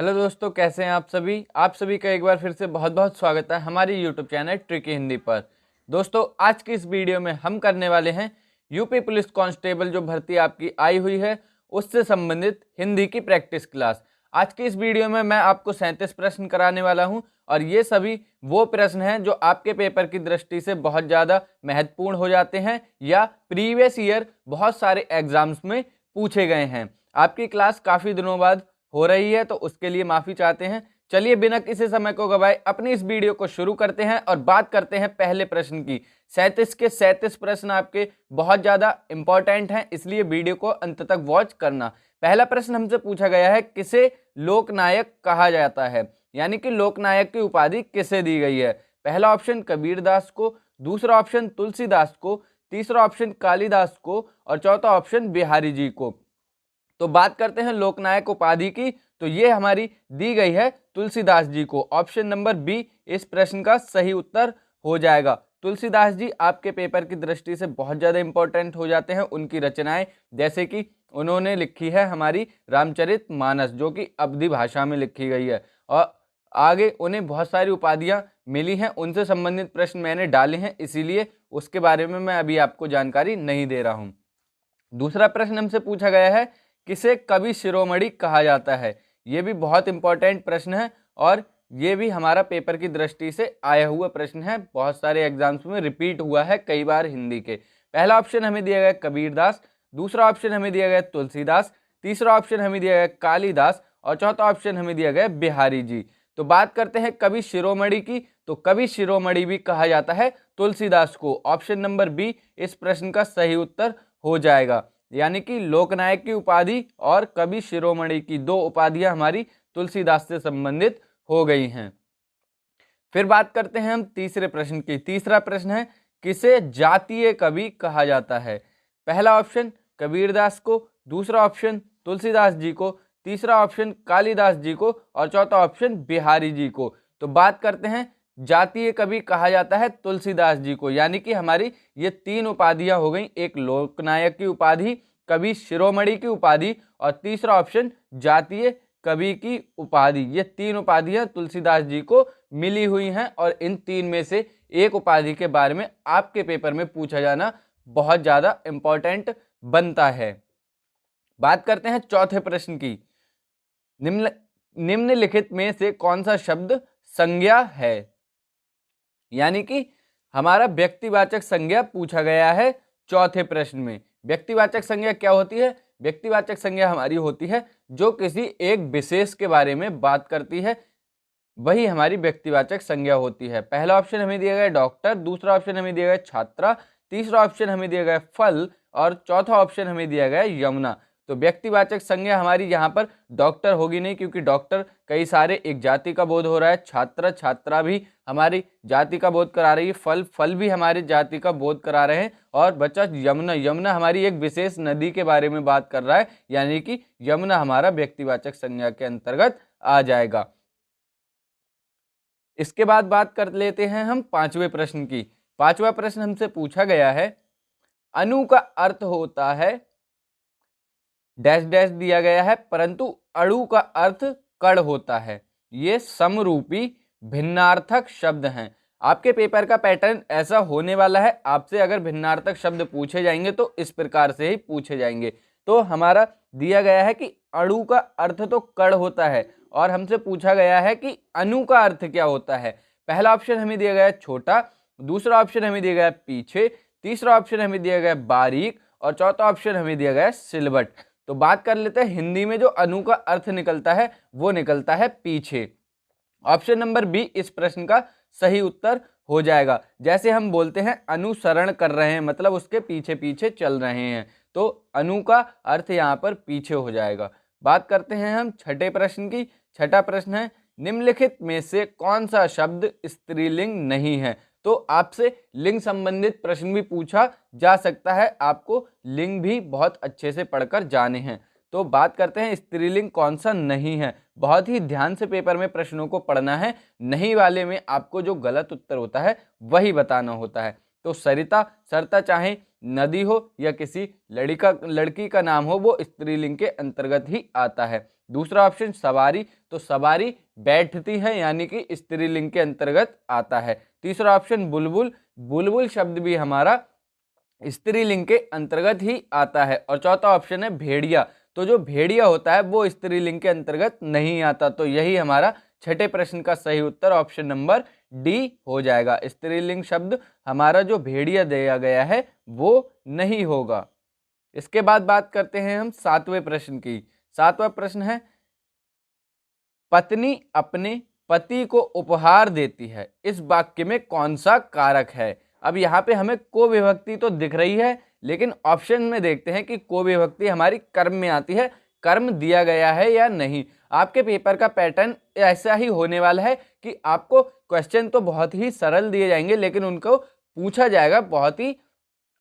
Hello दोस्तों, कैसे हैं आप सभी का एक बार फिर से बहुत बहुत स्वागत है हमारी यूट्यूब चैनल ट्रिकी हिंदी पर। दोस्तों, आज की इस वीडियो में हम करने वाले हैं यूपी पुलिस कांस्टेबल जो भर्ती आपकी आई हुई है उससे संबंधित हिंदी की प्रैक्टिस क्लास। आज की इस वीडियो में मैं आपको 37 प्रश्न कराने वाला हूं और ये सभी वो प्रश्न हैं जो आपके पेपर की दृष्टि से बहुत ज़्यादा महत्वपूर्ण हो जाते हैं या प्रीवियस ईयर बहुत सारे एग्जाम्स में पूछे गए हैं। आपकी क्लास काफ़ी दिनों बाद हो रही है तो उसके लिए माफी चाहते हैं। चलिए बिना किसी समय को गवाए अपनी इस वीडियो को शुरू करते हैं और बात करते हैं पहले प्रश्न की। 37 के 37 प्रश्न आपके बहुत ज्यादा इंपॉर्टेंट हैं, इसलिए वीडियो को अंत तक वॉच करना। पहला प्रश्न हमसे पूछा गया है, किसे लोकनायक कहा जाता है, यानी कि लोकनायक की उपाधि किसे दी गई है। पहला ऑप्शन कबीरदास को, दूसरा ऑप्शन तुलसीदास को, तीसरा ऑप्शन कालिदास को और चौथा ऑप्शन बिहारी जी को। तो बात करते हैं लोकनायक उपाधि की, तो ये हमारी दी गई है तुलसीदास जी को। ऑप्शन नंबर बी इस प्रश्न का सही उत्तर हो जाएगा। तुलसीदास जी आपके पेपर की दृष्टि से बहुत ज़्यादा इंपॉर्टेंट हो जाते हैं। उनकी रचनाएं, जैसे कि उन्होंने लिखी है हमारी रामचरितमानस, जो कि अवधी भाषा में लिखी गई है, और आगे उन्हें बहुत सारी उपाधियां मिली हैं। उनसे संबंधित प्रश्न मैंने डाले हैं, इसीलिए उसके बारे में मैं अभी आपको जानकारी नहीं दे रहा हूं। दूसरा प्रश्न हमसे पूछा गया है, किसे कवि शिरोमणि कहा जाता है। ये भी बहुत इंपॉर्टेंट प्रश्न है और ये भी हमारा पेपर की दृष्टि से आया हुआ प्रश्न है। बहुत सारे एग्जाम्स में रिपीट हुआ है कई बार हिंदी के। पहला ऑप्शन हमें दिया गया कबीरदास, दूसरा ऑप्शन हमें दिया गया तुलसीदास, तीसरा ऑप्शन हमें दिया गया कालिदास और चौथा ऑप्शन हमें दिया गया बिहारी जी। तो बात करते हैं कवि शिरोमणि की, तो कवि शिरोमणि भी कहा जाता है तुलसीदास को। ऑप्शन नंबर बी इस प्रश्न का सही उत्तर हो जाएगा, यानी कि लोकनायक की उपाधि और कवि शिरोमणि की दो उपाधियां हमारी तुलसीदास से संबंधित हो गई हैं। फिर बात करते हैं हम तीसरे प्रश्न की। तीसरा प्रश्न है, किसे जातीय कवि कहा जाता है। पहला ऑप्शन कबीरदास को, दूसरा ऑप्शन तुलसीदास जी को, तीसरा ऑप्शन कालिदास जी को और चौथा ऑप्शन बिहारी जी को। तो बात करते हैं जातीय कवि कहा जाता है तुलसीदास जी को, यानी कि हमारी ये तीन उपाधियां हो गई, एक लोकनायक की उपाधि, कवि शिरोमणि की उपाधि और तीसरा ऑप्शन जातीय कवि की उपाधि। ये तीन उपाधियां तुलसीदास जी को मिली हुई हैं और इन तीन में से एक उपाधि के बारे में आपके पेपर में पूछा जाना बहुत ज्यादा इंपॉर्टेंट बनता है। बात करते हैं चौथे प्रश्न की। निम्नलिखित में से कौन सा शब्द संज्ञा है, यानी कि हमारा व्यक्तिवाचक संज्ञा पूछा गया है चौथे प्रश्न में। व्यक्तिवाचक संज्ञा क्या होती है? व्यक्तिवाचक संज्ञा हमारी होती है जो किसी एक विशेष के बारे में बात करती है, वही हमारी व्यक्तिवाचक संज्ञा होती है। पहला ऑप्शन हमें दिया गया डॉक्टर, दूसरा ऑप्शन हमें दिया गया छात्रा, तीसरा ऑप्शन हमें दिया गया फल और चौथा ऑप्शन हमें दिया गया यमुना। तो व्यक्तिवाचक संज्ञा हमारी यहाँ पर डॉक्टर होगी नहीं, क्योंकि डॉक्टर कई सारे एक जाति का बोध हो रहा है, छात्र छात्रा भी हमारी जाति का बोध करा रही है, फल फल भी हमारी जाति का बोध करा रहे हैं और बच्चा यमुना, यमुना हमारी एक विशेष नदी के बारे में बात कर रहा है, यानी कि यमुना हमारा व्यक्तिवाचक संज्ञा के अंतर्गत आ जाएगा। इसके बाद बात कर लेते हैं हम पांचवें प्रश्न की। पांचवा प्रश्न हमसे पूछा गया है, अणु का अर्थ होता है डैश डैश दिया गया है, परंतु अणु का अर्थ कण होता है। ये समरूपी भिन्नार्थक शब्द हैं। आपके पेपर का पैटर्न ऐसा होने वाला है, आपसे अगर भिन्नार्थक शब्द पूछे जाएंगे तो इस प्रकार से ही पूछे जाएंगे। तो हमारा दिया गया है कि अणु का अर्थ तो कण होता है और हमसे पूछा गया है कि अणु का अर्थ क्या होता है। पहला ऑप्शन हमें दिया गया है छोटा, दूसरा ऑप्शन हमें दिया गया है पीछे, तीसरा ऑप्शन हमें दिया गया है बारीक और चौथा ऑप्शन हमें दिया गया है सिलवट। तो बात कर लेते हैं हिंदी में जो अणु का अर्थ निकलता है वो निकलता है पीछे। ऑप्शन नंबर बी इस प्रश्न का सही उत्तर हो जाएगा। जैसे हम बोलते हैं अनुसरण कर रहे हैं, मतलब उसके पीछे पीछे चल रहे हैं, तो अणु का अर्थ यहाँ पर पीछे हो जाएगा। बात करते हैं हम छठे प्रश्न की। छठा प्रश्न है, निम्नलिखित में से कौन सा शब्द स्त्रीलिंग नहीं है। तो आपसे लिंग संबंधित प्रश्न भी पूछा जा सकता है, आपको लिंग भी बहुत अच्छे से पढ़कर जाने हैं। तो बात करते हैं स्त्रीलिंग कौन सा नहीं है। बहुत ही ध्यान से पेपर में प्रश्नों को पढ़ना है, नहीं वाले में आपको जो गलत उत्तर होता है वही बताना होता है। तो सरिता, सरता चाहे नदी हो या किसी लड़की का नाम हो, वो स्त्रीलिंग के अंतर्गत ही आता है। दूसरा ऑप्शन सवारी, तो सवारी बैठती है यानी कि स्त्रीलिंग के अंतर्गत आता है। तीसरा ऑप्शन बुलबुल, बुलबुल शब्द भी हमारा स्त्रीलिंग के अंतर्गत ही आता है। और चौथा ऑप्शन है भेड़िया, तो जो भेड़िया होता है वो स्त्रीलिंग के अंतर्गत नहीं आता। तो यही हमारा छठे प्रश्न का सही उत्तर ऑप्शन नंबर डी हो जाएगा। स्त्रीलिंग शब्द हमारा जो भेड़िया दिया गया है वो नहीं होगा। इसके बाद बात करते हैं हम सातवें प्रश्न की। सातवां प्रश्न है, पत्नी अपने पति को उपहार देती है, इस वाक्य में कौन सा कारक है। अब यहाँ पे हमें को विभक्ति तो दिख रही है, लेकिन ऑप्शन में देखते हैं कि को विभक्ति हमारी कर्म में आती है, कर्म दिया गया है या नहीं। आपके पेपर का पैटर्न ऐसा ही होने वाला है कि आपको क्वेश्चन तो बहुत ही सरल दिए जाएंगे, लेकिन उनको पूछा जाएगा बहुत ही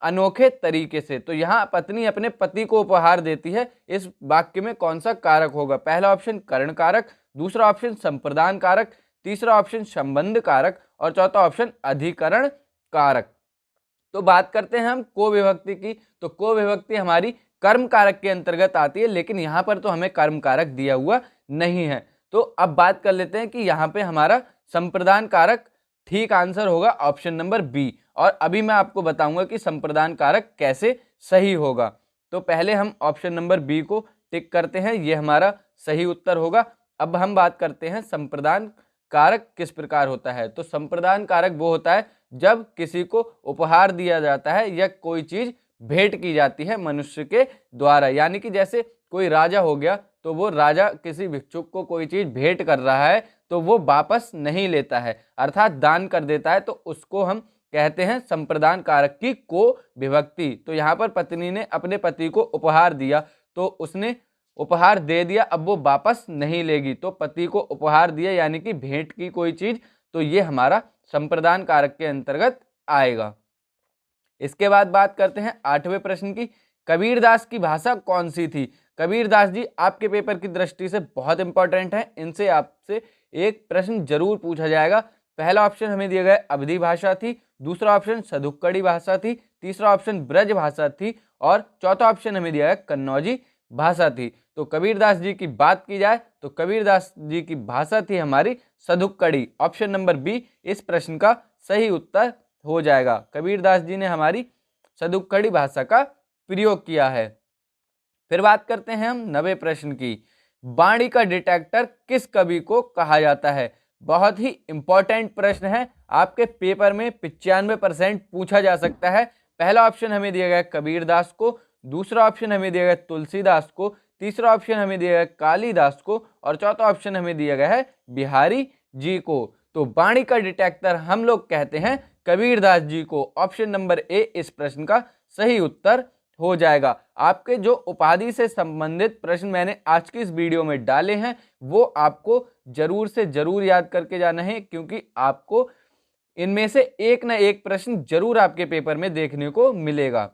अनोखे तरीके से। तो यहाँ पत्नी अपने पति को उपहार देती है, इस वाक्य में कौन सा कारक होगा। पहला ऑप्शन करण कारक, दूसरा ऑप्शन संप्रदान कारक, तीसरा ऑप्शन संबंध कारक और चौथा ऑप्शन अधिकरण कारक। तो बात करते हैं हम को विभक्ति की। तो को विभक्ति हमारी कर्म कारक के अंतर्गत आती है, लेकिन यहाँ पर तो हमें कर्म कारक दिया हुआ नहीं है। तो अब बात कर लेते हैं कि यहाँ पे हमारा संप्रदान कारक ठीक आंसर होगा ऑप्शन नंबर बी। और अभी मैं आपको बताऊंगा कि संप्रदान कारक कैसे सही होगा। तो पहले हम ऑप्शन नंबर बी को टिक करते हैं, ये हमारा सही उत्तर होगा। अब हम बात करते हैं संप्रदान कारक किस प्रकार होता है। तो संप्रदान कारक वो होता है जब किसी को उपहार दिया जाता है या कोई चीज भेंट की जाती है मनुष्य के द्वारा। यानी कि जैसे कोई राजा हो गया, तो वो राजा किसी भिक्षुक को कोई चीज भेंट कर रहा है तो वो वापस नहीं लेता है, अर्थात दान कर देता है, तो उसको हम कहते हैं संप्रदान कारक की को विभक्ति। तो यहाँ पर पत्नी ने अपने पति को उपहार दिया, तो उसने उपहार दे दिया, अब वो वापस नहीं लेगी, तो पति को उपहार दिया यानी कि भेंट की कोई चीज, तो ये हमारा संप्रदान कारक के अंतर्गत आएगा। इसके बाद बात करते हैं आठवें प्रश्न की। कबीरदास की भाषा कौन सी थी। कबीरदास जी आपके पेपर की दृष्टि से बहुत इंपॉर्टेंट है, इनसे आपसे एक प्रश्न जरूर पूछा जाएगा। पहला ऑप्शन हमें दिया गया अवधी भाषा थी, दूसरा ऑप्शन सदुक्कड़ी भाषा थी, तीसरा ऑप्शन ब्रज भाषा थी और चौथा ऑप्शन हमें दिया गया कन्नौजी भाषा थी। तो कबीरदास जी की बात की जाए तो कबीरदास जी की भाषा थी हमारी सदुक्कड़ी। ऑप्शन नंबर बी इस प्रश्न का सही उत्तर हो जाएगा। कबीरदास जी ने हमारी सदुक्कड़ी भाषा का प्रयोग किया है। फिर बात करते हैं हम नवे प्रश्न की। वाणी का डिटेक्टर किस कवि को कहा जाता है। बहुत ही इंपॉर्टेंट प्रश्न है, आपके पेपर में 95% पूछा जा सकता है। पहला ऑप्शन हमें दिया गया कबीरदास को, दूसरा ऑप्शन हमें दिया गया तुलसीदास को, तीसरा ऑप्शन हमें दिया गया कालिदास को और चौथा ऑप्शन हमें दिया गया है बिहारी जी को। तो वाणी का डिटेक्टर हम लोग कहते हैं कबीरदास जी को। ऑप्शन नंबर ए इस प्रश्न का सही उत्तर हो जाएगा। आपके जो उपाधि से संबंधित प्रश्न मैंने आज की इस वीडियो में डाले हैं वो आपको जरूर से जरूर याद करके जाना है, क्योंकि आपको इनमें से एक ना एक प्रश्न जरूर आपके पेपर में देखने को मिलेगा।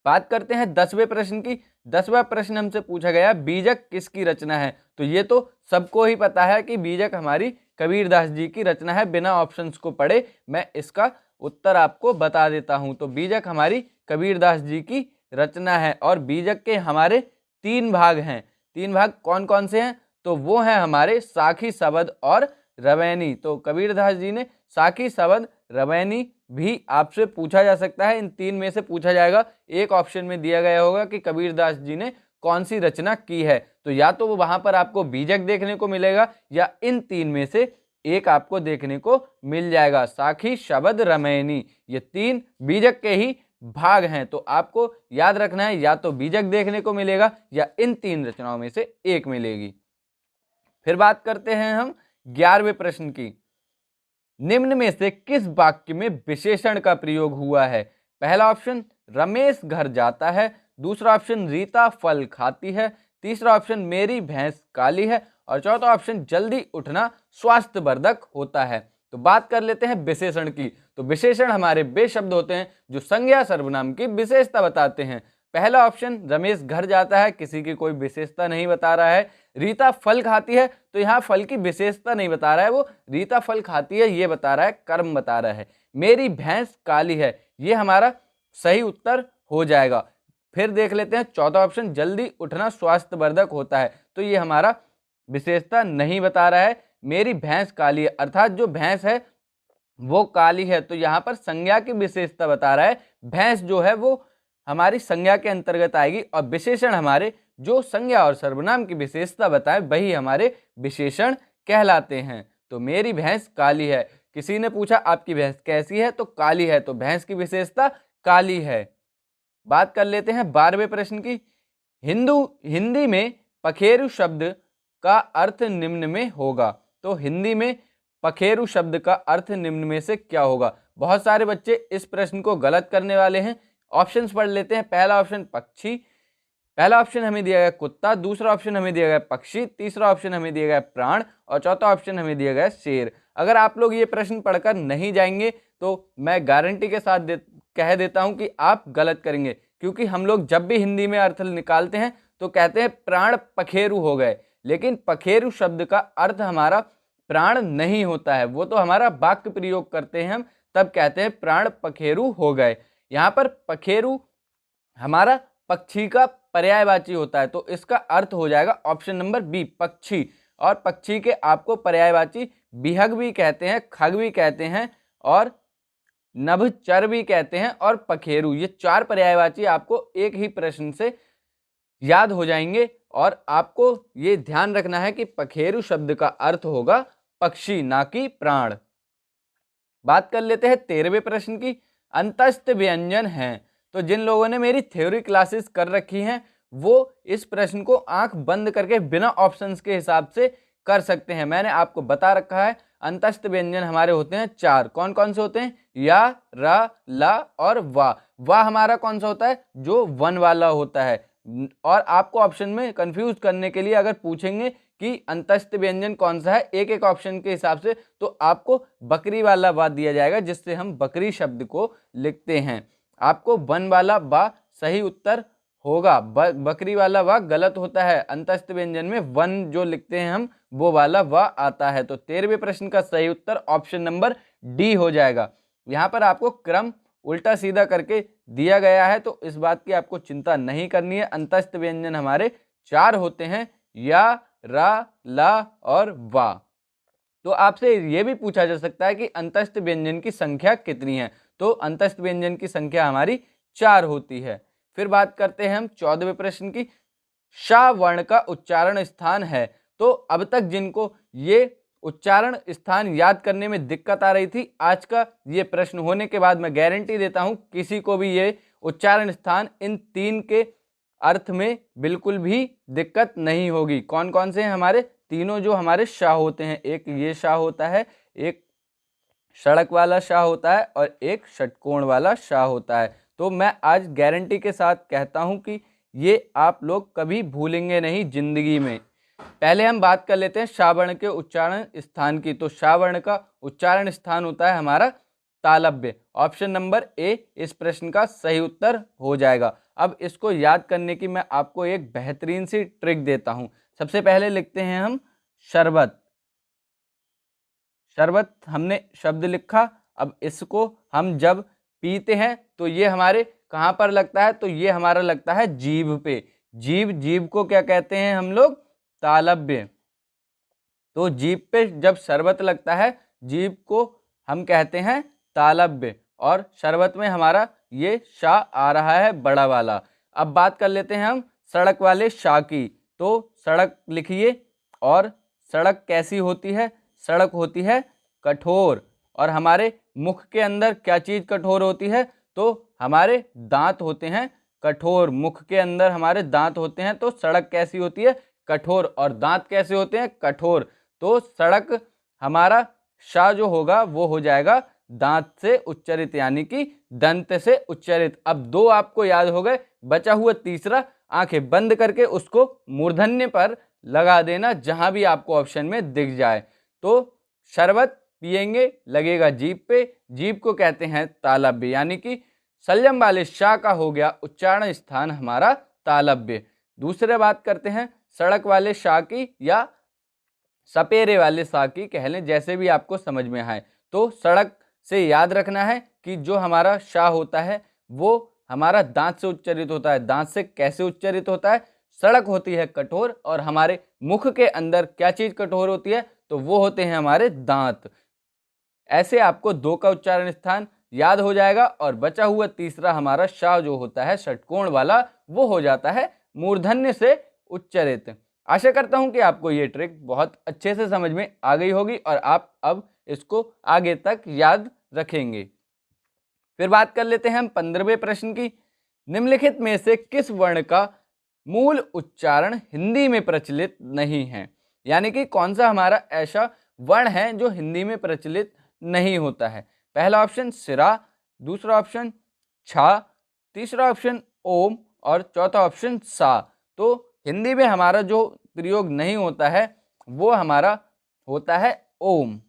बात करते हैं 10वें प्रश्न की। 10वां प्रश्न हमसे पूछा गया बीजक किसकी रचना है। तो ये तो सबको ही पता है कि बीजक हमारी कबीरदास जी की रचना है। बिना ऑप्शंस को पढ़े मैं इसका उत्तर आपको बता देता हूं। तो बीजक हमारी कबीरदास जी की रचना है और बीजक के हमारे 3 भाग हैं। 3 भाग कौन कौन से हैं, तो वो हैं हमारे साखी, शबद और रवैनी। तो कबीरदास जी ने साखी, शबद, रवैनी भी आपसे पूछा जा सकता है। इन 3 में से पूछा जाएगा। एक ऑप्शन में दिया गया होगा कि कबीरदास जी ने कौन सी रचना की है, तो या तो वो वहां पर आपको बीजक देखने को मिलेगा या इन 3 में से एक आपको देखने को मिल जाएगा। साखी, शबद, रमैनी, ये 3 बीजक के ही भाग हैं। तो आपको याद रखना है या तो बीजक देखने को मिलेगा या इन 3 रचनाओं में से एक मिलेगी। फिर बात करते हैं हम 11वें प्रश्न की। निम्न में से किस वाक्य में विशेषण का प्रयोग हुआ है। पहला ऑप्शन रमेश घर जाता है, दूसरा ऑप्शन रीता फल खाती है, तीसरा ऑप्शन मेरी भैंस काली है और चौथा ऑप्शन जल्दी उठना स्वास्थ्यवर्धक होता है। तो बात कर लेते हैं विशेषण की। तो विशेषण हमारे वे शब्द होते हैं जो संज्ञा सर्वनाम की विशेषता बताते हैं। पहला ऑप्शन रमेश घर जाता है, किसी की कोई विशेषता नहीं बता रहा है। रीता फल खाती है, तो यहाँ फल की विशेषता नहीं बता रहा है, वो रीता फल खाती है ये बता रहा है, कर्म बता रहा है। मेरी भैंस काली है, ये हमारा सही उत्तर हो जाएगा। फिर देख लेते हैं चौथा ऑप्शन जल्दी उठना स्वास्थ्यवर्धक होता है। तो ये हमारा विशेषता नहीं बता रहा है। मेरी भैंस काली है, अर्थात जो भैंस है वो काली है, तो यहाँ पर संज्ञा की विशेषता बता रहा है। भैंस जो है वो हमारी संज्ञा के अंतर्गत आएगी, और विशेषण हमारे जो संज्ञा और सर्वनाम की विशेषता बताए वही हमारे विशेषण कहलाते हैं। तो मेरी भैंस काली है। किसी ने पूछा आपकी भैंस कैसी है, तो काली है, तो भैंस की विशेषता काली है। बात कर लेते हैं 12वें प्रश्न की। हिंदी में पखेरु शब्द का अर्थ निम्न में होगा। तो हिंदी में पखेरु शब्द का अर्थ निम्न में से क्या होगा। बहुत सारे बच्चे इस प्रश्न को गलत करने वाले हैं। ऑप्शंस पढ़ लेते हैं। पहला ऑप्शन पक्षी, पहला ऑप्शन हमें दिया गया कुत्ता, दूसरा ऑप्शन हमें दिया गया पक्षी, तीसरा ऑप्शन हमें दिया गया प्राण, और चौथा ऑप्शन हमें दिया गया शेर। अगर आप लोग ये प्रश्न पढ़कर नहीं जाएंगे तो मैं गारंटी के साथ कह देता हूं कि आप गलत करेंगे, क्योंकि हम लोग जब भी हिंदी में अर्थ निकालते हैं तो कहते हैं प्राण पखेरु हो गए, लेकिन पखेरु शब्द का अर्थ हमारा प्राण नहीं होता है। वो तो हमारा वाक्य प्रयोग करते हैं हम, तब कहते हैं प्राण पखेरु हो गए। यहाँ पर पखेरु हमारा पक्षी का पर्यायवाची होता है, तो इसका अर्थ हो जाएगा ऑप्शन नंबर बी, पक्षी। और पक्षी के आपको पर्यायवाची बिहग भी कहते हैं, खग भी कहते हैं, और नभचर भी कहते हैं, और पखेरु। ये चार पर्यायवाची आपको एक ही प्रश्न से याद हो जाएंगे, और आपको ये ध्यान रखना है कि पखेरु शब्द का अर्थ होगा पक्षी, ना कि प्राण। बात कर लेते हैं 13वें प्रश्न की। अंतस्थ व्यंजन हैं। तो जिन लोगों ने मेरी थ्योरी क्लासेस कर रखी हैं वो इस प्रश्न को आंख बंद करके बिना ऑप्शंस के हिसाब से कर सकते हैं। मैंने आपको बता रखा है अंतस्थ व्यंजन हमारे होते हैं चार। कौन कौन से होते हैं? या, रा, ला और वा। वा हमारा कौन सा होता है? जो वन वाला होता है। और आपको ऑप्शन में कंफ्यूज करने के लिए अगर पूछेंगे कि अंतस्थ व्यंजन कौन सा है एक एक ऑप्शन के हिसाब से, तो आपको बकरी वाला वा दिया जाएगा, जिससे हम बकरी शब्द को लिखते हैं। आपको वन वाला वा सही उत्तर होगा, बकरी वाला वा गलत होता है। अंतस्थ व्यंजन में वन जो लिखते हैं हम वो वाला वा आता है। तो 13वें प्रश्न का सही उत्तर ऑप्शन नंबर डी हो जाएगा। यहाँ पर आपको क्रम उल्टा सीधा करके दिया गया है, तो इस बात की आपको चिंता नहीं करनी है। अंतस्थ व्यंजन हमारे चार होते हैं, या, रा, ला और वा। तो आपसे ये भी पूछा जा सकता है कि अंतस्थ व्यंजन की संख्या कितनी है। तो अंतस्थ व्यंजन की संख्या हमारी चार होती है। फिर बात करते हैं हम 14वें प्रश्न की। शा वर्ण का उच्चारण स्थान है। तो अब तक जिनको ये उच्चारण स्थान याद करने में दिक्कत आ रही थी, आज का ये प्रश्न होने के बाद मैं गारंटी देता हूं किसी को भी ये उच्चारण स्थान इन तीन के अर्थ में बिल्कुल भी दिक्कत नहीं होगी। कौन कौन से हैं हमारे? तीनों जो हमारे शाह होते हैं, एक ये शाह होता है, एक सड़क वाला शाह होता है, और एक षटकोण वाला शाह होता है। तो मैं आज गारंटी के साथ कहता हूं कि ये आप लोग कभी भूलेंगे नहीं जिंदगी में। पहले हम बात कर लेते हैं शाह वर्ण के उच्चारण स्थान की। तो शाह वर्ण का उच्चारण स्थान होता है हमारा तालव्य। ऑप्शन नंबर ए इस प्रश्न का सही उत्तर हो जाएगा। अब इसको याद करने की मैं आपको एक बेहतरीन सी ट्रिक देता हूं। सबसे पहले लिखते हैं हम शरबत। शरबत हमने शब्द लिखा। अब इसको हम जब पीते हैं तो ये हमारे कहाँ पर लगता है? तो ये हमारा लगता है जीभ पे। जीभ को क्या कहते हैं हम लोग? तालव्य। तो जीभ पे जब शरबत लगता है, जीभ को हम कहते हैं तालव्य। और शरबत में हमारा ये शा आ रहा है बड़ा वाला। अब बात कर लेते हैं हम सड़क वाले शा की। तो सड़क लिखिए। और सड़क कैसी होती है? सड़क होती है कठोर। और हमारे मुख के अंदर क्या चीज कठोर होती है? तो हमारे दांत होते हैं कठोर। मुख के अंदर हमारे दांत होते हैं। तो सड़क कैसी होती है? कठोर। और दांत कैसे होते हैं? कठोर। तो सड़क हमारा शा जो होगा वो हो जाएगा दांत से उच्चरित, यानी कि दंत से उच्चरित। अब दो आपको याद हो गए, बचा हुआ तीसरा आंखें बंद करके उसको मूर्धन्य पर लगा देना जहां भी आपको ऑप्शन में दिख जाए। तो शरबत पिएंगे लगेगा जीभ पे। जीभ को कहते हैं तालव्य, यानी कि संयम वाले शा का हो गया उच्चारण स्थान हमारा तालव्य। दूसरे बात करते हैं सड़क वाले शा की, या सपेरे वाले शा की, कह लें, जैसे भी आपको समझ में आए। तो सड़क से याद रखना है कि जो हमारा शा होता है वो हमारा दांत से उच्चरित होता है। दांत से कैसे उच्चरित होता है? सड़क होती है कठोर और हमारे मुख के अंदर क्या चीज कठोर होती है, तो वो होते हैं हमारे दांत। ऐसे आपको 2 का उच्चारण स्थान याद हो जाएगा और बचा हुआ तीसरा हमारा श जो होता है षटकोण वाला, वो हो जाता है मूर्धन्य से उच्चरित। आशा करता हूं कि आपको ये ट्रिक बहुत अच्छे से समझ में आ गई होगी और आप अब इसको आगे तक याद रखेंगे। फिर बात कर लेते हैं हम 15वें प्रश्न की। निम्नलिखित में से किस वर्ण का मूल उच्चारण हिंदी में प्रचलित नहीं है? यानी कि कौन सा हमारा ऐसा वर्ण है जो हिंदी में प्रचलित नहीं होता है? पहला ऑप्शन सिरा, दूसरा ऑप्शन छा, तीसरा ऑप्शन ओम और चौथा ऑप्शन सा। तो हिंदी में हमारा जो प्रयोग नहीं होता है वो हमारा होता है ओम।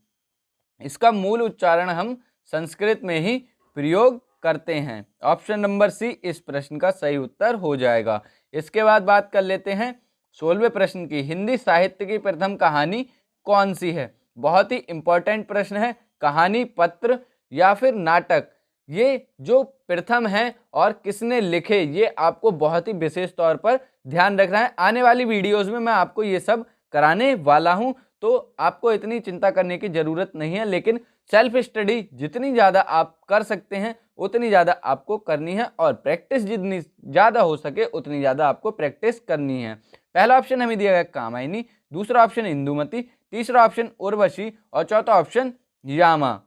इसका मूल उच्चारण हम संस्कृत में ही प्रयोग करते हैं। ऑप्शन नंबर सी इस प्रश्न का सही उत्तर हो जाएगा। इसके बाद बात कर लेते हैं 16वें प्रश्न की। हिंदी साहित्य की प्रथम कहानी कौन सी है? बहुत ही इंपॉर्टेंट प्रश्न है। कहानी, पत्र या फिर नाटक, ये जो प्रथम है और किसने लिखे, ये आपको बहुत ही विशेष तौर पर ध्यान रखना है। आने वाली वीडियोस में मैं आपको ये सब कराने वाला हूं, तो आपको इतनी चिंता करने की जरूरत नहीं है। लेकिन सेल्फ स्टडी जितनी ज़्यादा आप कर सकते हैं उतनी ज़्यादा आपको करनी है और प्रैक्टिस जितनी ज़्यादा हो सके उतनी ज़्यादा आपको प्रैक्टिस करनी है। पहला ऑप्शन हमें दिया गया कामायनी, दूसरा ऑप्शन इंदुमती, तीसरा ऑप्शन उर्वशी और चौथा ऑप्शन यामा।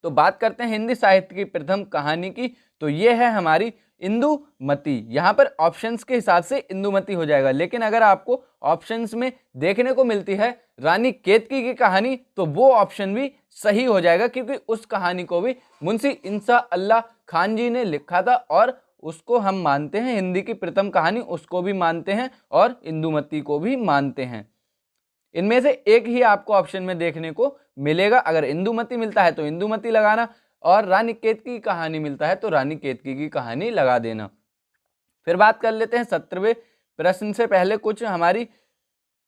तो बात करते हैं हिंदी साहित्य की प्रथम कहानी की, तो ये है हमारी इंदुमती। यहाँ पर ऑप्शंस के हिसाब से इंदुमती हो जाएगा, लेकिन अगर आपको ऑप्शंस में देखने को मिलती है रानी केतकी की कहानी, तो वो ऑप्शन भी सही हो जाएगा, क्योंकि उस कहानी को भी मुंशी इंसा अल्लाह खान जी ने लिखा था और उसको हम मानते हैं हिंदी की प्रथम कहानी, उसको भी मानते हैं और इंदुमती को भी मानते हैं। इनमें से एक ही आपको ऑप्शन में देखने को मिलेगा। अगर इंदुमती मिलता है तो इंदुमती लगाना और रानी केतकी की कहानी मिलता है तो रानी केतकी की कहानी लगा देना। फिर बात कर लेते हैं 17वें प्रश्न से पहले कुछ हमारी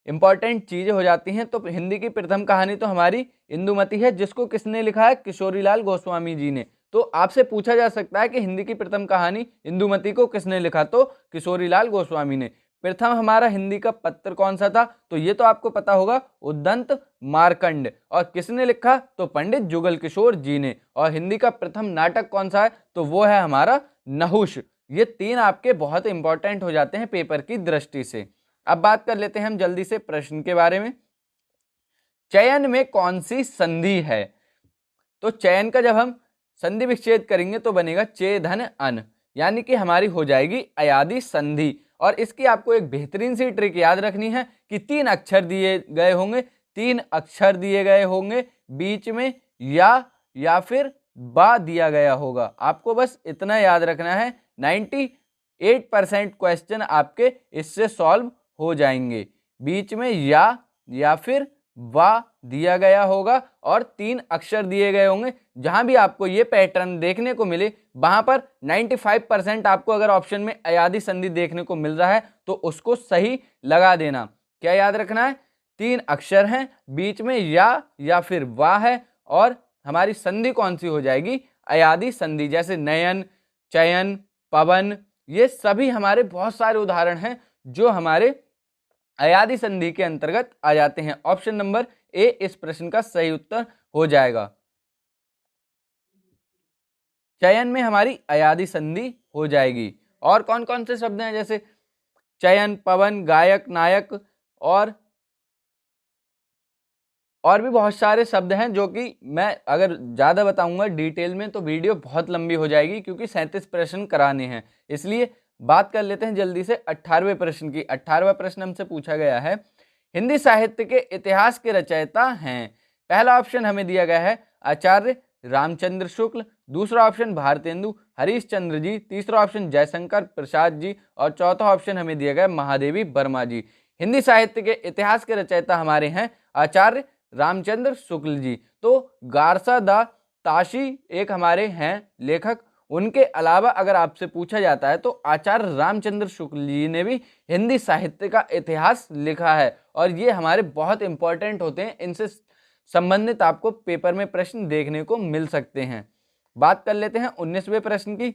इंपॉर्टेंट चीजें हो जाती हैं। तो हिंदी की प्रथम कहानी तो हमारी इंदुमती है, जिसको किसने लिखा है? किशोरीलाल गोस्वामी जी ने। तो आपसे पूछा जा सकता है कि हिंदी की प्रथम कहानी इंदुमती को किसने लिखा? तो किशोरीलाल गोस्वामी ने। प्रथम हमारा हिंदी का पत्र कौन सा था? तो ये तो आपको पता होगा, उद्दंत मार्कंड। और किसने लिखा? तो पंडित जुगल किशोर जी ने। और हिंदी का प्रथम नाटक कौन सा है? तो वो है हमारा नहुष। ये तीन आपके बहुत इंपॉर्टेंट हो जाते हैं पेपर की दृष्टि से। अब बात कर लेते हैं हम जल्दी से प्रश्न के बारे में। चयन में कौन सी संधि है? तो चयन का जब हम संधि विच्छेद करेंगे तो बनेगा चे धन अन, यानी कि हमारी हो जाएगी अयादि संधि। और इसकी आपको एक बेहतरीन सी ट्रिक याद रखनी है कि 3 अक्षर दिए गए होंगे, 3 अक्षर दिए गए होंगे, बीच में या फिर बा दिया गया होगा। आपको बस इतना याद रखना है। 98% क्वेश्चन आपके इससे सॉल्व हो जाएंगे। बीच में या फिर वा दिया गया होगा और 3 अक्षर दिए गए होंगे। जहां भी आपको ये पैटर्न देखने को मिले वहां पर 95% आपको अगर ऑप्शन में अयादि संधि देखने को मिल रहा है तो उसको सही लगा देना। क्या याद रखना है? 3 अक्षर हैं, बीच में या फिर वा है और हमारी संधि कौन सी हो जाएगी? अयादि संधि। जैसे नयन, चयन, पवन, ये सभी हमारे बहुत सारे उदाहरण हैं जो हमारे अयादि संधि के अंतर्गत आ जाते हैं। ऑप्शन नंबर ए इस प्रश्न का सही उत्तर हो जाएगा। चयन में हमारी अयादि संधि हो जाएगी। और कौन कौन से शब्द हैं? जैसे चयन, पवन, गायक, नायक और भी बहुत सारे शब्द हैं जो कि मैं अगर ज़्यादा बताऊंगा डिटेल में तो वीडियो बहुत लंबी हो जाएगी, क्योंकि 37 प्रश्न कराने हैं। इसलिए बात कर लेते हैं जल्दी से 18वें प्रश्न की। 18वां प्रश्न हमसे पूछा गया है, हिंदी साहित्य के इतिहास के रचयिता हैं। पहला ऑप्शन हमें दिया गया है आचार्य रामचंद्र शुक्ल, दूसरा ऑप्शन भारतेंदु हरीशचंद्र जी, तीसरा ऑप्शन जयशंकर प्रसाद जी और चौथा ऑप्शन हमें दिया गया महादेवी वर्मा जी। हिंदी साहित्य के इतिहास के रचयिता हमारे हैं आचार्य रामचंद्र शुक्ल जी। तो गारसा दा ताशी एक हमारे हैं लेखक। उनके अलावा अगर आपसे पूछा जाता है तो आचार्य रामचंद्र शुक्ल जी ने भी हिंदी साहित्य का इतिहास लिखा है और ये हमारे बहुत इंपॉर्टेंट होते हैं। इनसे संबंधित आपको पेपर में प्रश्न देखने को मिल सकते हैं। बात कर लेते हैं 19वें प्रश्न की।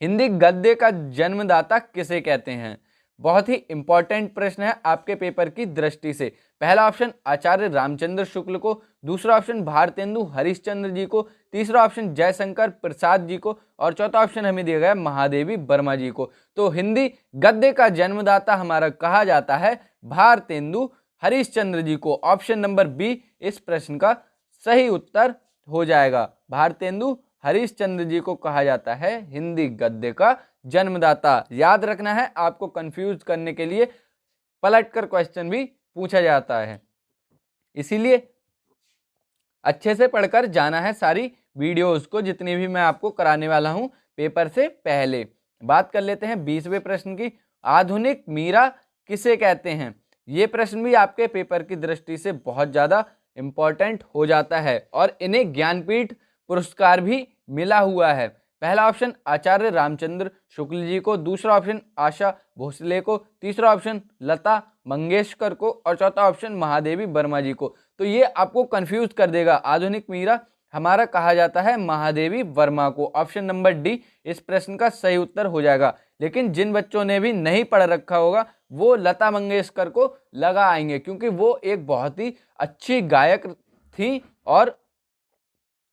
हिंदी गद्य का जन्मदाता किसे कहते हैं? बहुत ही इंपॉर्टेंट प्रश्न है आपके पेपर की दृष्टि से। पहला ऑप्शन आचार्य रामचंद्र शुक्ल को, दूसरा ऑप्शन भारतेंदु हरिश्चंद्र जी को, तीसरा ऑप्शन जयशंकर प्रसाद जी को और चौथा ऑप्शन हमें दिया गया महादेवी वर्मा जी को। तो हिंदी गद्य का जन्मदाता हमारा कहा जाता है भारतेंदु हरिश्चंद्र जी को। ऑप्शन नंबर बी इस प्रश्न का सही उत्तर हो जाएगा। भारतेंदु हरिश्चंद्र जी को कहा जाता है हिंदी गद्य का जन्मदाता। याद रखना है, आपको कंफ्यूज करने के लिए पलटकर क्वेश्चन भी पूछा जाता है, इसीलिए अच्छे से पढ़कर जाना है सारी वीडियोस को, जितनी भी मैं आपको कराने वाला हूं पेपर से पहले। बात कर लेते हैं 20वें प्रश्न की। आधुनिक मीरा किसे कहते हैं? ये प्रश्न भी आपके पेपर की दृष्टि से बहुत ज्यादा इंपॉर्टेंट हो जाता है और इन्हें ज्ञानपीठ पुरस्कार भी मिला हुआ है। पहला ऑप्शन आचार्य रामचंद्र शुक्ल जी को, दूसरा ऑप्शन आशा भोसले को, तीसरा ऑप्शन लता मंगेशकर को और चौथा ऑप्शन महादेवी वर्मा जी को। तो ये आपको कंफ्यूज कर देगा। आधुनिक मीरा हमारा कहा जाता है महादेवी वर्मा को। ऑप्शन नंबर डी इस प्रश्न का सही उत्तर हो जाएगा। लेकिन जिन बच्चों ने भी नहीं पढ़ रखा होगा वो लता मंगेशकर को लगा आएंगे, क्योंकि वो एक बहुत ही अच्छी गायक थी और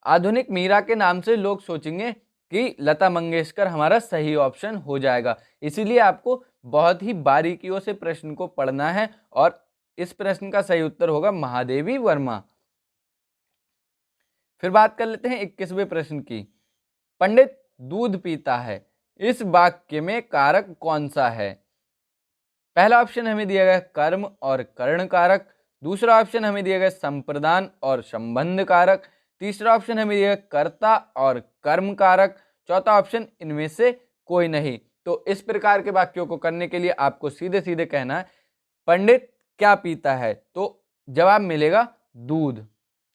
आधुनिक मीरा के नाम से लोग सोचेंगे कि लता मंगेशकर हमारा सही ऑप्शन हो जाएगा। इसीलिए आपको बहुत ही बारीकियों से प्रश्न को पढ़ना है और इस प्रश्न का सही उत्तर होगा महादेवी वर्मा। फिर बात कर लेते हैं 21वें प्रश्न की। पंडित दूध पीता है, इस वाक्य में कारक कौन सा है? पहला ऑप्शन हमें दिया गया कर्म और कर्ण कारक, दूसरा ऑप्शन हमें दिया गया संप्रदान और संबंध कारक, तीसरा ऑप्शन हमें दिया गया कर्ता और कर्म कारक, चौथा ऑप्शन इनमें से कोई नहीं। तो इस प्रकार के वाक्यों को करने के लिए आपको सीधे सीधे कहना है पंडित क्या पीता है, तो जवाब मिलेगा दूध,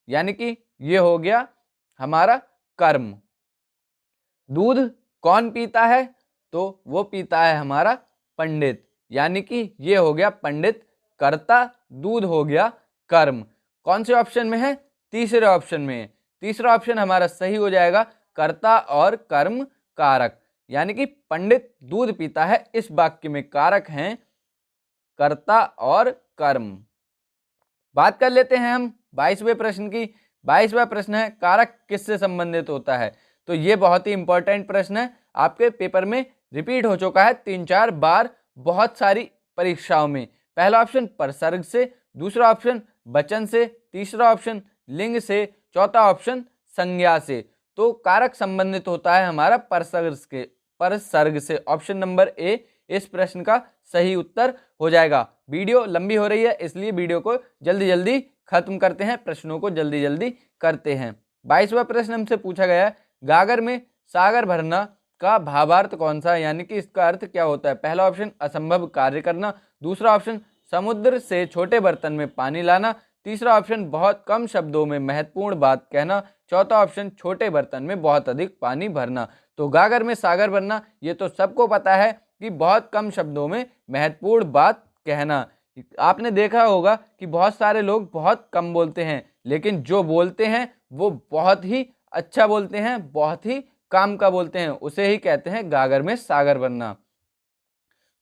यानी कि ये हो गया हमारा कर्म। दूध कौन पीता है? तो वो पीता है हमारा पंडित, यानी कि ये हो गया पंडित कर्ता, दूध हो गया कर्म। कौन से ऑप्शन में है? तीसरे ऑप्शन में है। तीसरा ऑप्शन हमारा सही हो जाएगा कर्ता और कर्म कारक, यानी कि पंडित दूध पीता है इस वाक्य में कारक हैं कर्ता और कर्म। बात कर लेते हैं हम 22वें प्रश्न की। 22वां प्रश्न है कारक किससे संबंधित होता है? तो ये बहुत ही इंपॉर्टेंट प्रश्न है, आपके पेपर में रिपीट हो चुका है 3-4 बार बहुत सारी परीक्षाओं में। पहला ऑप्शन परसर्ग से, दूसरा ऑप्शन वचन से, तीसरा ऑप्शन लिंग से, चौथा ऑप्शन संज्ञा से। तो कारक संबंधित होता है हमारा परसर्ग से। ऑप्शन नंबर ए इस प्रश्न का सही उत्तर हो जाएगा। वीडियो लंबी हो रही है, इसलिए वीडियो को जल्दी जल्दी खत्म करते हैं, प्रश्नों को जल्दी जल्दी करते हैं। 22वां प्रश्न हमसे पूछा गया है गागर में सागर भरना का भावार्थ कौन सा है, यानी कि इसका अर्थ क्या होता है? पहला ऑप्शन असंभव कार्य करना, दूसरा ऑप्शन समुद्र से छोटे बर्तन में पानी लाना, तीसरा ऑप्शन बहुत कम शब्दों में महत्वपूर्ण बात कहना, चौथा ऑप्शन छोटे बर्तन में बहुत अधिक पानी भरना। तो गागर में सागर भरना ये तो सबको पता है कि बहुत कम शब्दों में महत्वपूर्ण बात कहना। आपने देखा होगा कि बहुत सारे लोग बहुत कम बोलते हैं, लेकिन जो बोलते हैं वो बहुत ही अच्छा बोलते हैं, बहुत ही काम का बोलते हैं, उसे ही कहते हैं गागर में सागर बनना।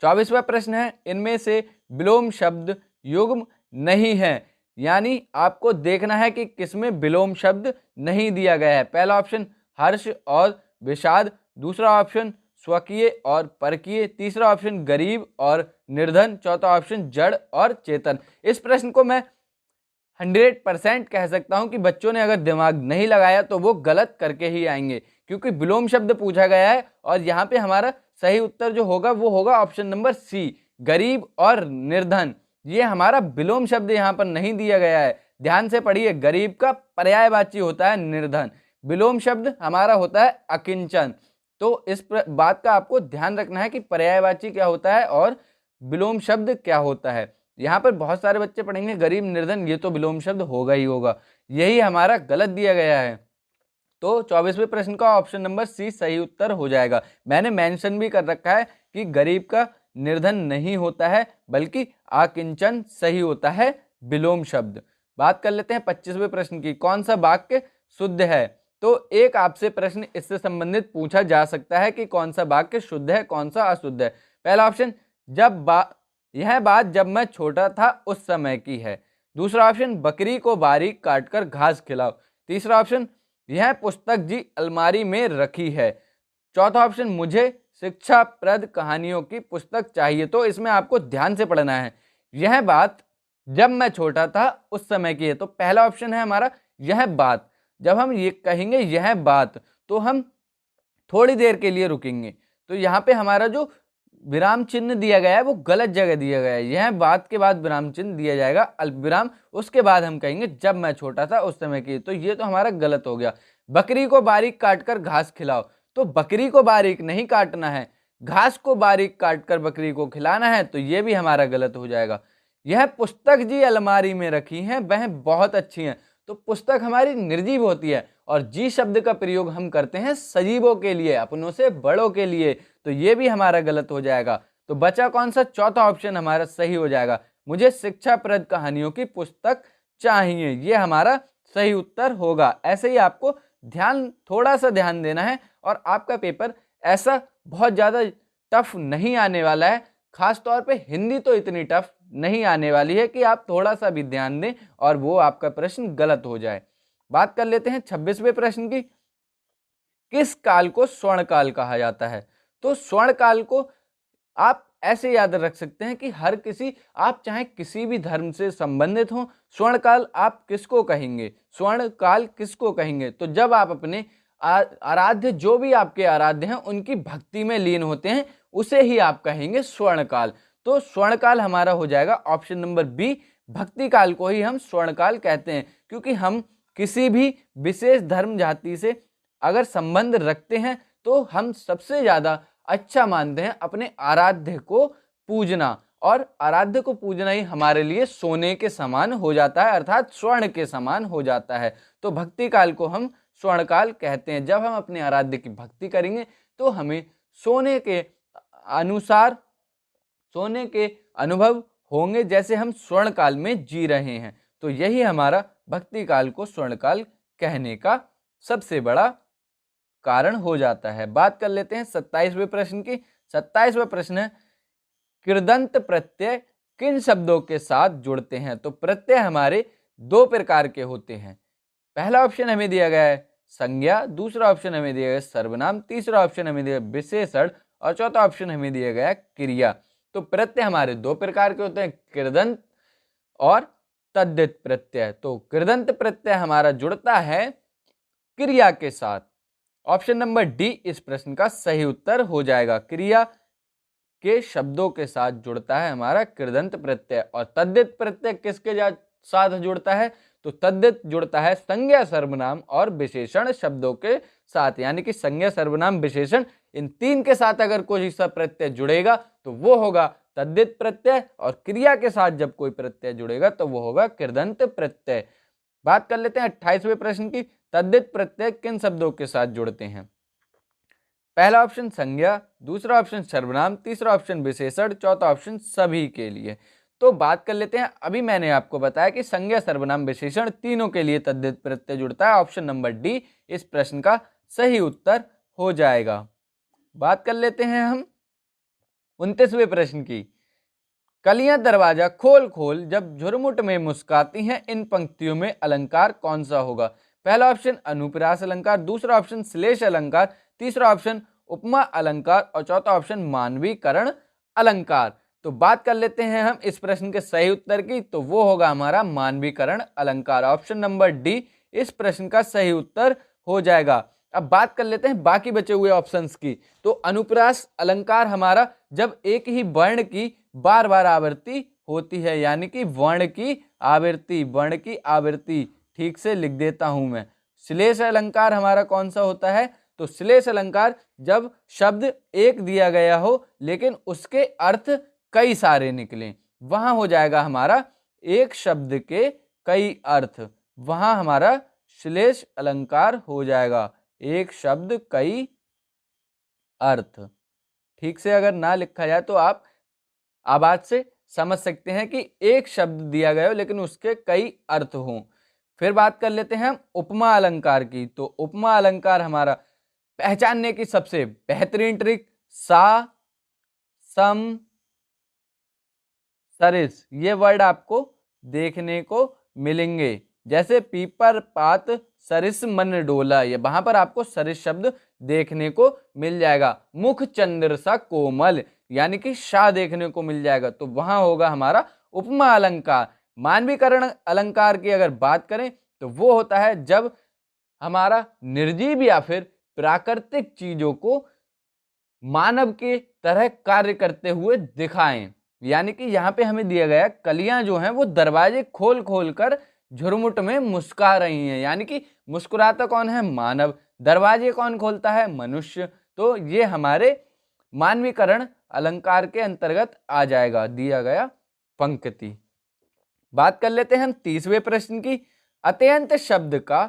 24वां प्रश्न है इनमें से विलोम शब्द युग्म नहीं है, यानी आपको देखना है कि किसमें विलोम शब्द नहीं दिया गया है। पहला ऑप्शन हर्ष और विषाद, दूसरा ऑप्शन स्वकीय और परकीय, तीसरा ऑप्शन गरीब और निर्धन, चौथा ऑप्शन जड़ और चेतन। इस प्रश्न को मैं 100% कह सकता हूं कि बच्चों ने अगर दिमाग नहीं लगाया तो वो गलत करके ही आएंगे, क्योंकि विलोम शब्द पूछा गया है और यहाँ पे हमारा सही उत्तर जो होगा वो होगा ऑप्शन नंबर सी गरीब और निर्धन। ये हमारा विलोम शब्द यहाँ पर नहीं दिया गया है, ध्यान से पढ़िए। गरीब का पर्यायवाची होता है निर्धन, विलोम शब्द हमारा होता है अकिंचन। तो इस बात का आपको ध्यान रखना है कि पर्यायवाची क्या होता है और विलोम शब्द क्या होता है। यहाँ पर बहुत सारे बच्चे पढ़ेंगे गरीब निर्धन, ये तो विलोम शब्द होगा ही होगा, यही हमारा गलत दिया गया है। तो 24वें प्रश्न का ऑप्शन नंबर सी सही उत्तर हो जाएगा। मैंने मेंशन भी कर रखा है कि गरीब का निर्धन नहीं होता है, बल्कि आकिंचन सही होता है विलोम शब्द। बात कर लेते हैं 25वें प्रश्न की, कौन सा वाक्य शुद्ध है? तो एक आपसे प्रश्न इससे संबंधित पूछा जा सकता है कि कौन सा वाक्य शुद्ध है, कौन सा अशुद्ध है। पहला ऑप्शन यह बात जब मैं छोटा था उस समय की है। दूसरा ऑप्शन, बकरी को बारीक काटकर घास खिलाओ। तीसरा ऑप्शन, यह पुस्तक जी अलमारी में रखी है। चौथा ऑप्शन, मुझे शिक्षाप्रद कहानियों की पुस्तक चाहिए। तो इसमें आपको ध्यान से पढ़ना है। यह बात जब मैं छोटा था उस समय की है, तो पहला ऑप्शन है हमारा यह बात। जब हम ये कहेंगे यह बात, तो हम थोड़ी देर के लिए रुकेंगे। तो यहाँ पे हमारा जो विराम चिन्ह दिया गया है वो गलत जगह दिया गया है। यह बात के बाद विराम चिन्ह दिया जाएगा अल्पविराम, उसके बाद हम कहेंगे जब मैं छोटा था उस समय की। तो ये तो हमारा गलत हो गया। बकरी को बारीक काटकर घास खिलाओ, तो बकरी को बारीक नहीं काटना है, घास को बारीक काटकर बकरी को खिलाना है, तो ये भी हमारा गलत हो जाएगा। यह पुस्तक जी अलमारी में रखी है, वह बहुत अच्छी है। तो पुस्तक हमारी निर्जीव होती है और जी शब्द का प्रयोग हम करते हैं सजीवों के लिए, अपनों से बड़ों के लिए। तो ये भी हमारा गलत हो जाएगा। तो बचा कौन सा? चौथा ऑप्शन हमारा सही हो जाएगा, मुझे शिक्षाप्रद कहानियों की पुस्तक चाहिए। ये हमारा सही उत्तर होगा। ऐसे ही आपको थोड़ा सा ध्यान देना है और आपका पेपर ऐसा बहुत ज्यादा टफ नहीं आने वाला है। खास तौर पे हिंदी तो इतनी टफ नहीं आने वाली है कि आप थोड़ा सा भी ध्यान दें और वो आपका प्रश्न गलत हो जाए। बात कर लेते हैं 26वें प्रश्न की। किस काल को स्वर्ण काल कहा जाता है? तो स्वर्ण काल को आप ऐसे याद रख सकते हैं कि हर किसी, आप चाहे किसी भी धर्म से संबंधित हो, स्वर्ण काल आप किसको कहेंगे? स्वर्ण काल किसको कहेंगे? तो जब आप अपने आराध्य, जो भी आपके आराध्य हैं उनकी भक्ति में लीन होते हैं, उसे ही आप कहेंगे स्वर्ण काल। तो स्वर्ण काल हमारा हो जाएगा ऑप्शन नंबर बी, भक्ति काल को ही हम स्वर्ण काल कहते हैं। क्योंकि हम किसी भी विशेष धर्म जाति से अगर संबंध रखते हैं तो हम सबसे ज्यादा अच्छा मानते हैं अपने आराध्य को पूजना, और आराध्य को पूजना ही हमारे लिए सोने के समान हो जाता है, अर्थात स्वर्ण के समान हो जाता है। तो भक्ति काल को हम स्वर्ण काल कहते हैं। जब हम अपने आराध्य की भक्ति करेंगे तो हमें सोने के अनुसार, सोने के अनुभव होंगे जैसे हम स्वर्ण काल में जी रहे हैं। तो यही हमारा भक्ति काल को स्वर्ण काल कहने का सबसे बड़ा कारण हो जाता है। बात कर लेते हैं 27वें प्रश्न की। 27वां प्रश्न है, कृदंत प्रत्यय किन शब्दों के साथ जुड़ते हैं? तो प्रत्यय हमारे दो प्रकार के होते हैं। पहला ऑप्शन हमें दिया गया है संज्ञा, दूसरा ऑप्शन हमें दिया गया है सर्वनाम, तीसरा ऑप्शन हमें दिया गया विशेषण और चौथा ऑप्शन हमें दिया गया है क्रिया। तो प्रत्यय हमारे दो प्रकार के होते हैं, कृदंत और तद्धित प्रत्यय। तो कृदंत प्रत्यय हमारा जुड़ता है क्रिया के साथ। ऑप्शन नंबर डी इस प्रश्न का सही उत्तर हो जाएगा। क्रिया के शब्दों के साथ जुड़ता है हमारा कृदंत प्रत्यय। और तद्धित प्रत्यय किसके साथ जुड़ता है? तो तद्धित जुड़ता है संज्ञा सर्वनाम और विशेषण शब्दों के साथ। यानी कि संज्ञा सर्वनाम विशेषण, इन तीन के साथ अगर कोई सा प्रत्यय जुड़ेगा तो वो होगा तद्धित प्रत्यय, और क्रिया के साथ जब कोई प्रत्यय जुड़ेगा तो वो होगा कृदंत प्रत्यय। बात कर लेते हैं 28वें प्रश्न की। तद्धित प्रत्यय किन शब्दों के साथ जुड़ते हैं? पहला ऑप्शन संज्ञा, दूसरा ऑप्शन सर्वनाम, तीसरा ऑप्शन विशेषण, चौथा ऑप्शन सभी के लिए। तो बात कर लेते हैं, अभी मैंने आपको बताया कि संज्ञा सर्वनाम विशेषण तीनों के लिए तद्धित प्रत्यय जुड़ता है। ऑप्शन नंबर डी इस प्रश्न का सही उत्तर हो जाएगा। बात कर लेते हैं हम 29वें प्रश्न की। कलियां दरवाजा खोल खोल जब झुरमुट में मुस्काती हैं, इन पंक्तियों में अलंकार कौन सा होगा? पहला ऑप्शन अनुप्रास अलंकार, दूसरा ऑप्शन श्लेष अलंकार, तीसरा ऑप्शन उपमा अलंकार और चौथा ऑप्शन मानवीकरण अलंकार। तो बात कर लेते हैं हम इस प्रश्न के सही उत्तर की, तो वो होगा हमारा मानवीकरण अलंकार। ऑप्शन नंबर डी इस प्रश्न का सही उत्तर हो जाएगा। अब बात कर लेते हैं बाकी बचे हुए ऑप्शंस की। तो अनुप्रास अलंकार हमारा जब एक ही वर्ण की बार बार आवृत्ति होती है, यानी कि वर्ण की आवृत्ति, वर्ण की आवृत्ति, ठीक से लिख देता हूं मैं। श्लेष अलंकार हमारा कौन सा होता है? तो श्लेष अलंकार जब शब्द एक दिया गया हो लेकिन उसके अर्थ कई सारे निकले, वहां हो जाएगा हमारा एक शब्द के कई अर्थ, वहां हमारा श्लेष अलंकार हो जाएगा। एक शब्द कई अर्थ, ठीक से अगर ना लिखा जाए तो आप आवाज से समझ सकते हैं कि एक शब्द दिया गया हो लेकिन उसके कई अर्थ हों। फिर बात कर लेते हैं हम उपमा अलंकार की। तो उपमा अलंकार हमारा पहचानने की सबसे बेहतरीन ट्रिक सा, सम, सरिस, ये वर्ड आपको देखने को मिलेंगे। जैसे पीपर पात सरिस मन डोला, ये वहां पर आपको सरिस शब्द देखने को मिल जाएगा। मुख चंद्र सा कोमल, यानी कि शाह देखने को मिल जाएगा, तो वहां होगा हमारा उपमा अलंकार। मानवीकरण अलंकार की अगर बात करें तो वो होता है जब हमारा निर्जीव या फिर प्राकृतिक चीजों को मानव के तरह कार्य करते हुए दिखाएं। यानी कि यहाँ पे हमें दिया गया कलियां जो हैं वो दरवाजे खोल खोल कर झुरमुट में मुस्कुरा रही हैं। यानी कि मुस्कुराता कौन है? मानव। दरवाजे कौन खोलता है? मनुष्य। तो ये हमारे मानवीकरण अलंकार के अंतर्गत आ जाएगा दिया गया पंक्ति। बात कर लेते हैं हम 30वें प्रश्न की। अत्यंत शब्द का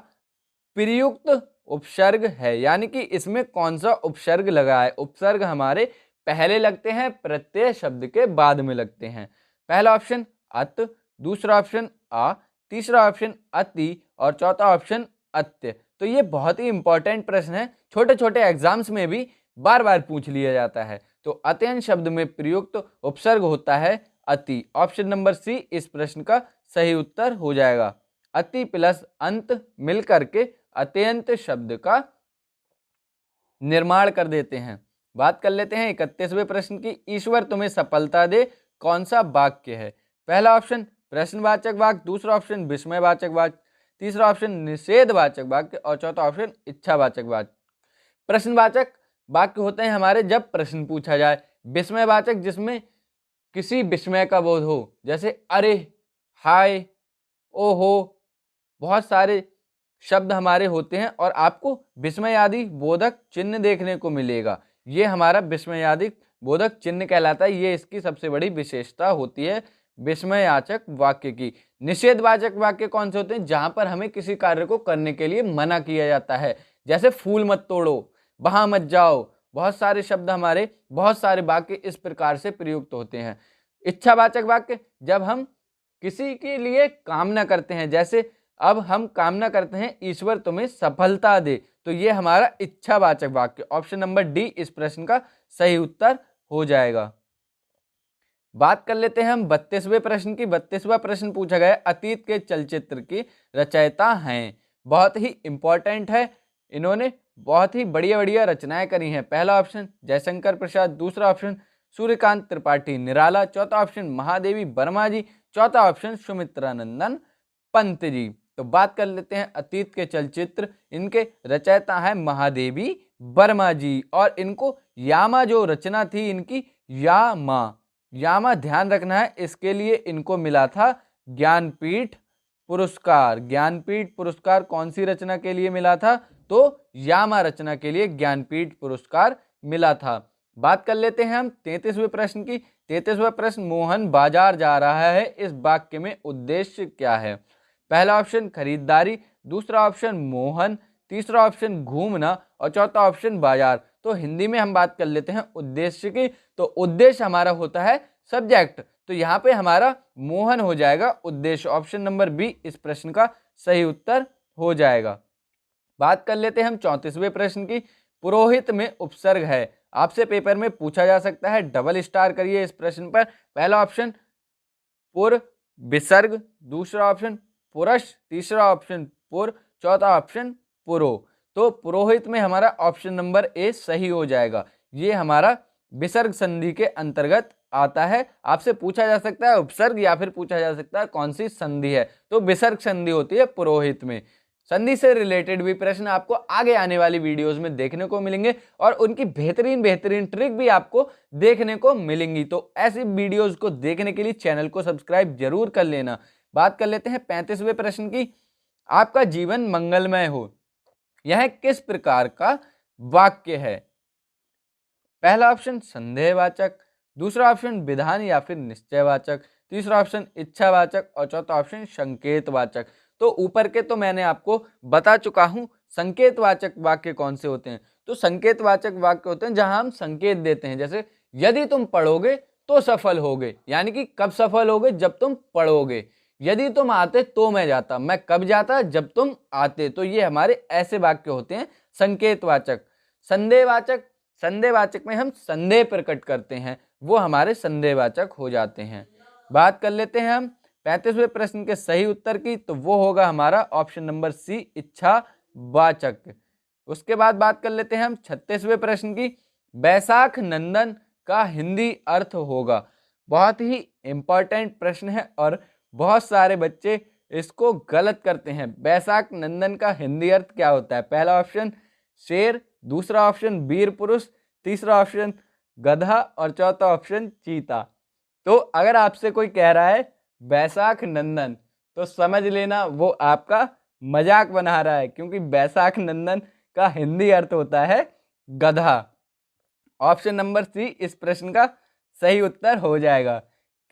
प्रयुक्त उपसर्ग है, यानी कि इसमें कौन सा उपसर्ग लगा है? उपसर्ग हमारे पहले लगते हैं, प्रत्यय शब्द के बाद में लगते हैं। पहला ऑप्शन अत, दूसरा ऑप्शन आ, तीसरा ऑप्शन अति और चौथा ऑप्शन अत्य। तो ये बहुत ही इंपॉर्टेंट प्रश्न है, छोटे छोटे एग्जाम्स में भी बार बार पूछ लिया जाता है। तो अत्यंत शब्द में प्रयुक्त उपसर्ग होता है अति। ऑप्शन नंबर सी इस प्रश्न का सही उत्तर हो जाएगा। अति प्लस अंत मिलकर के अत्यंत शब्द का निर्माण कर देते हैं। बात कर लेते हैं 31वें प्रश्न की। ईश्वर तुम्हें सफलता दे, कौन सा वाक्य है? पहला ऑप्शन प्रश्नवाचक वाक्य, दूसरा ऑप्शन विस्मयवाचक वाक्य, तीसरा ऑप्शन निषेधवाचक वाक्य और चौथा ऑप्शन इच्छावाचक वाक्य। प्रश्नवाचक वाक्य होते हैं हमारे जब प्रश्न पूछा जाए। विस्मयवाचक जिसमें किसी विस्मय का बोध हो, जैसे अरे, हाय, ओहो, बहुत सारे शब्द हमारे होते हैं और आपको विस्मयादि बोधक चिन्ह देखने को मिलेगा। ये हमारा विस्मयादि बोधक चिन्ह कहलाता है। ये इसकी सबसे बड़ी विशेषता होती है विस्मयवाचक वाक्य की। निषेधवाचक वाक्य कौन से होते हैं? जहां पर हमें किसी कार्य को करने के लिए मना किया जाता है, जैसे फूल मत तोड़ो, वहां मत जाओ। बहुत सारे शब्द हमारे, बहुत सारे वाक्य इस प्रकार से प्रयुक्त होते हैं। इच्छावाचक वाक्य जब हम किसी के लिए कामना करते हैं, जैसे अब हम कामना करते हैं ईश्वर तुम्हें सफलता दे, तो ये हमारा इच्छावाचक वाक्य। ऑप्शन नंबर डी इस प्रश्न का सही उत्तर हो जाएगा। बात कर लेते हैं हम 32वें प्रश्न की। 32वां प्रश्न पूछा गया अतीत के चलचित्र की रचयिता हैं। बहुत ही इंपॉर्टेंट है, इन्होंने बहुत ही बढ़िया बढ़िया रचनाएं करी हैं। पहला ऑप्शन जयशंकर प्रसाद, दूसरा ऑप्शन सूर्यकांत त्रिपाठी निराला, चौथा ऑप्शन महादेवी वर्मा जी, चौथा ऑप्शन सुमित्रानंदन पंत जी। तो बात कर लेते हैं अतीत के चलचित्र, इनके रचयिता है महादेवी वर्मा जी और इनको यामा जो रचना थी इनकी, यामा ध्यान रखना है, इसके लिए इनको मिला था ज्ञानपीठ पुरस्कार। ज्ञानपीठ पुरस्कार कौन सी रचना के लिए मिला था? तो यामा रचना के लिए ज्ञानपीठ पुरस्कार मिला था। बात कर लेते हैं हम 33वें प्रश्न की। 33वां प्रश्न मोहन बाजार जा रहा है, इस वाक्य में उद्देश्य क्या है? पहला ऑप्शन खरीदारी, दूसरा ऑप्शन मोहन, तीसरा ऑप्शन घूमना और चौथा ऑप्शन बाजार। तो हिंदी में हम बात कर लेते हैं उद्देश्य की, तो उद्देश्य हमारा होता है सब्जेक्ट, तो यहाँ पे हमारा मोहन हो जाएगा उद्देश्य। ऑप्शन नंबर बी इस प्रश्न का सही उत्तर हो जाएगा। बात कर लेते हैं हम 34वें प्रश्न की। पुरोहित में उपसर्ग है, आपसे पेपर में पूछा जा सकता है, डबल स्टार करिए इस प्रश्न पर। पहला ऑप्शन पुर विसर्ग, दूसरा ऑप्शन पुरश, तीसरा ऑप्शन पुर, चौथा ऑप्शन पुरो। तो पुरोहित में हमारा ऑप्शन नंबर ए सही हो जाएगा। ये हमारा विसर्ग संधि के अंतर्गत आता है। आपसे पूछा जा सकता है उपसर्ग या फिर पूछा जा सकता है कौन सी संधि है, तो विसर्ग संधि होती है पुरोहित में। संधि से रिलेटेड भी प्रश्न आपको आगे आने वाली वीडियोस में देखने को मिलेंगे और उनकी बेहतरीन बेहतरीन ट्रिक भी आपको देखने को मिलेंगी। तो ऐसी वीडियोस को देखने के लिए चैनल को सब्सक्राइब जरूर कर लेना। बात कर लेते हैं 35वें प्रश्न की। आपका जीवन मंगलमय हो, यह किस प्रकार का वाक्य है? पहला ऑप्शन संदेहवाचक, दूसरा ऑप्शन विधान या फिर निश्चयवाचक, तीसरा ऑप्शन इच्छावाचक और चौथा ऑप्शन संकेतवाचक। तो ऊपर के तो मैंने आपको बता चुका हूं संकेतवाचक वाक्य कौन से होते हैं। तो संकेतवाचक वाक्य होते हैं जहां हम संकेत देते हैं, जैसे यदि तुम पढ़ोगे तो सफल होगे, यानी कि कब सफल होगे? जब तुम पढ़ोगे। यदि तुम आते तो मैं जाता, मैं कब जाता? जब तुम आते। तो ये हमारे ऐसे वाक्य होते हैं संकेतवाचक। संदेहवाचक, संदेहवाचक में हम संदेह प्रकट करते हैं, वो हमारे संदेहवाचक हो जाते हैं। बात कर लेते हैं हम 35वें प्रश्न के सही उत्तर की, तो वो होगा हमारा ऑप्शन नंबर सी, इच्छावाचक। उसके बाद बात कर लेते हैं हम 36वें प्रश्न की, बैसाख नंदन का हिंदी अर्थ होगा। बहुत ही इंपॉर्टेंट प्रश्न है और बहुत सारे बच्चे इसको गलत करते हैं। बैसाख नंदन का हिंदी अर्थ क्या होता है? पहला ऑप्शन शेर, दूसरा ऑप्शन वीर पुरुष, तीसरा ऑप्शन गधा और चौथा ऑप्शन चीता। तो अगर आपसे कोई कह रहा है बैसाख नंदन, तो समझ लेना वो आपका मजाक बना रहा है, क्योंकि बैसाख नंदन का हिंदी अर्थ होता है गधा। ऑप्शन नंबर सी इस प्रश्न का सही उत्तर हो जाएगा,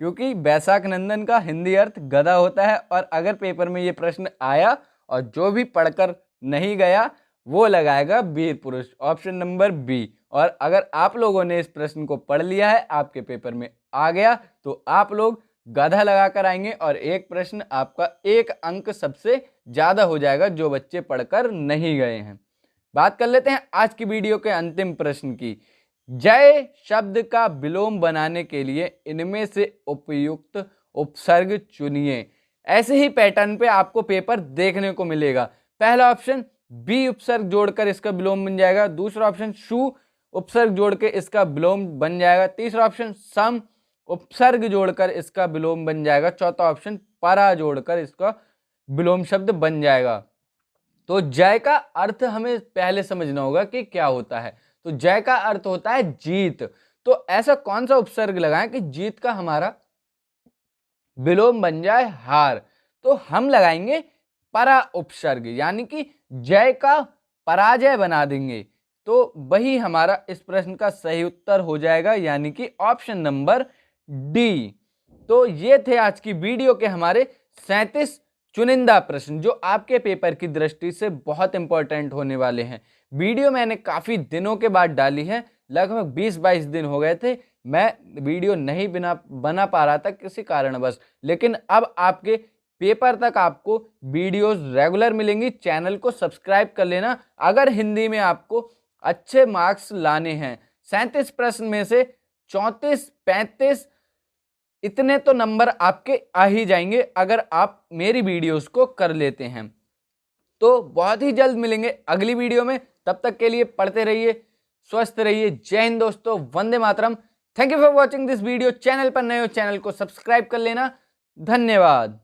क्योंकि बैसाख नंदन का हिंदी अर्थ गधा होता है। और अगर पेपर में ये प्रश्न आया और जो भी पढ़कर नहीं गया वो लगाएगा वीर पुरुष, ऑप्शन नंबर बी। और अगर आप लोगों ने इस प्रश्न को पढ़ लिया है, आपके पेपर में आ गया, तो आप लोग गधा लगाकर आएंगे और एक प्रश्न आपका 1 अंक सबसे ज्यादा हो जाएगा, जो बच्चे पढ़कर नहीं गए हैं। बात कर लेते हैं आज की वीडियो के अंतिम प्रश्न की। जय शब्द का विलोम बनाने के लिए इनमें से उपयुक्त उपसर्ग चुनिए। ऐसे ही पैटर्न पे आपको पेपर देखने को मिलेगा। पहला ऑप्शन बी उपसर्ग जोड़कर इसका विलोम बन जाएगा, दूसरा ऑप्शन शु उपसर्ग जोड़ के इसका विलोम बन जाएगा, तीसरा ऑप्शन सम उपसर्ग जोड़कर इसका विलोम बन जाएगा, चौथा ऑप्शन परा जोड़कर इसका विलोम शब्द बन जाएगा। तो जय का अर्थ हमें पहले समझना होगा कि क्या होता है। तो जय का अर्थ होता है जीत। तो ऐसा कौन सा उपसर्ग लगाएं कि जीत का हमारा विलोम बन जाए हार? तो हम लगाएंगे परा उपसर्ग, यानी कि जय का पराजय बना देंगे। तो वही हमारा इस प्रश्न का सही उत्तर हो जाएगा, यानी कि ऑप्शन नंबर डी। तो ये थे आज की वीडियो के हमारे 37 चुनिंदा प्रश्न, जो आपके पेपर की दृष्टि से बहुत इंपॉर्टेंट होने वाले हैं। वीडियो मैंने काफी दिनों के बाद डाली है, लगभग 20-22 दिन हो गए थे मैं वीडियो नहीं बना पा रहा था किसी कारणवश, लेकिन अब आपके पेपर तक आपको वीडियोस रेगुलर मिलेंगी। चैनल को सब्सक्राइब कर लेना। अगर हिंदी में आपको अच्छे मार्क्स लाने हैं, 37 प्रश्न में से 34-35 इतने तो नंबर आपके आ ही जाएंगे अगर आप मेरी वीडियोस को कर लेते हैं। तो बहुत ही जल्द मिलेंगे अगली वीडियो में, तब तक के लिए पढ़ते रहिए, स्वस्थ रहिए। जय हिंद दोस्तों, वंदे मातरम। Thank you for watching this video. Channel पर नए हो, चैनल को सब्सक्राइब कर लेना। धन्यवाद।